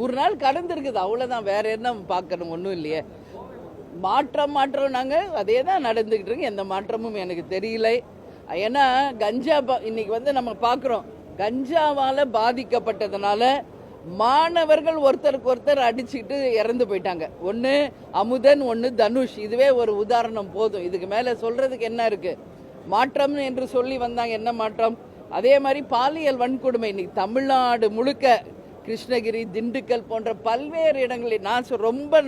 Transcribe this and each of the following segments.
100 நாள் கடந்திருக்குது, அவ்வளோதான். வேற என்ன பார்க்கணும்? ஒன்றும் இல்லையே. மாற்றம் நாங்கள் அதே தான் நடந்துக்கிட்டு இருக்கு. எந்த மாற்றமும் எனக்கு தெரியல. ஏன்னா கஞ்சா இன்னைக்கு நம்ம பார்க்குறோம், கஞ்சாவால் பாதிக்கப்பட்டதுனால மாணவர்கள் ஒருத்தருக்கு ஒருத்தர் அடிச்சுக்கிட்டு இறந்து போயிட்டாங்க. ஒன்று அமுதன், ஒன்று தனுஷ். இதுவே ஒரு உதாரணம் போதும். இதுக்கு மேலே சொல்றதுக்கு என்ன இருக்கு? மாற்றம் என்று சொல்லி வந்தாங்க, என்ன மாற்றம்? அதே மாதிரி பாலியல் வன்கொடுமை இன்னைக்கு தமிழ்நாடு முழுக்க, கிருஷ்ணகிரி, திண்டுக்கல் போன்ற பல்வேறு இடங்களில் நான் ரொம்ப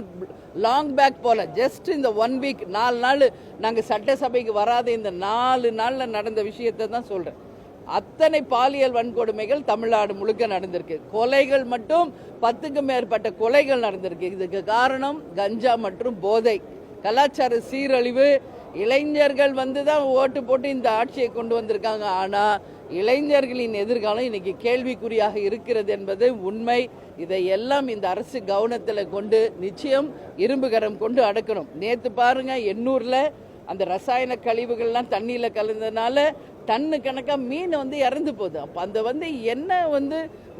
லாங் பேக் போல, ஜஸ்ட் இந்த 1 வீக் 4 நாள் நாங்கள் சட்டசபைக்கு வராத இந்த 4 நாளில் நடந்த விஷயத்தை தான் சொல்கிறேன். அத்தனை பாலியல் வன்கொடுமைகள் தமிழ்நாடு முழுக்க நடந்திருக்கு. கொலைகள் மட்டும் 10க்கும் மேற்பட்ட கொலைகள் நடந்திருக்கு. இதுக்கு காரணம் கஞ்சா மற்றும் போதை, கலாச்சார சீரழிவு. இளைஞர்கள் தான் ஓட்டு போட்டு இந்த ஆட்சியை கொண்டு வந்திருக்காங்க. ஆனால் இளைஞர்களின் எதிர்காலம் இன்னைக்கு கேள்விக்குறியாக இருக்கிறது என்பது உண்மை. இதையெல்லாம் இந்த அரசு கவனத்தில் கொண்டு நிச்சயம் இரும்புகரம் கொண்டு அடக்கணும். நேற்று பாருங்க, எண்ணூரில் அந்த ரசாயன கழிவுகள்லாம் தண்ணியில் கலந்ததுனால டன்னு கணக்காக மீன் இறந்து போகுது. அப்போ அந்த என்ன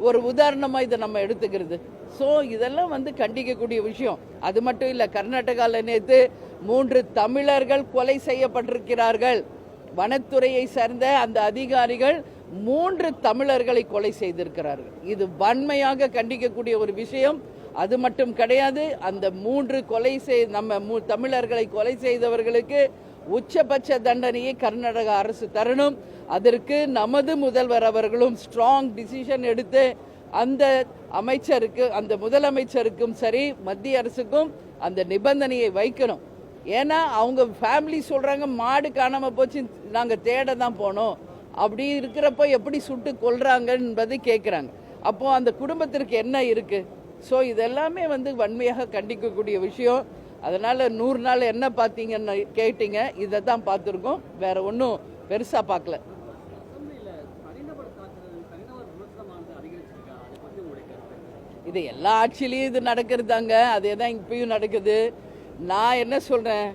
ஒரு உதாரணமாக இதை நம்ம எடுத்துக்கிறது. ஸோ இதெல்லாம் கண்டிக்கக்கூடிய விஷயம். அது மட்டும் இல்லை, கர்நாடகாவில் நேற்று 3 தமிழர்கள் கொலை செய்யப்பட்டிருக்கிறார்கள். வனத்துறையை சேர்ந்த அந்த அதிகாரிகள் 3 தமிழர்களை கொலை செய்திருக்கிறார்கள். இது வன்மையாக கண்டிக்கக்கூடிய ஒரு விஷயம். அது மட்டும் கிடையாது, அந்த 3 தமிழர்களை கொலை செய்தவர்களுக்கு உச்சபட்ச தண்டனையை கர்நாடக அரசு தரணும். அதற்கு நமது முதல்வர் அவர்களும் ஸ்ட்ராங் டிசிஷன் எடுத்து அந்த அமைச்சருக்கு, அந்த முதலமைச்சருக்கும் சரி மத்திய அரசுக்கும் அந்த நிபந்தனையை வைக்கணும். ஏன்னா அவங்க ஃபேமிலி சொல்றாங்க, மாடு காணாம போச்சு, நாங்கள் தேட தான் போனோம். அப்படி இருக்கிறப்போ எப்படி சுட்டு கொல்றாங்க என்பது கேட்குறாங்க. அப்போ அந்த குடும்பத்திற்கு என்ன இருக்கு? ஸோ இதெல்லாமே வன்மையாக கண்டிக்கக்கூடிய விஷயம். அதனால 100 நாள் என்ன பார்த்தீங்கன்னு கேட்டீங்க, இதை தான் பார்த்துருக்கோம். வேற ஒன்றும் பெருசாக பார்க்கல. இது எல்லா ஆட்சியிலையும் இது நடக்கிறது தாங்க. அதே தான் இப்பயும் நடக்குது. நான் என்ன சொல்றேன்,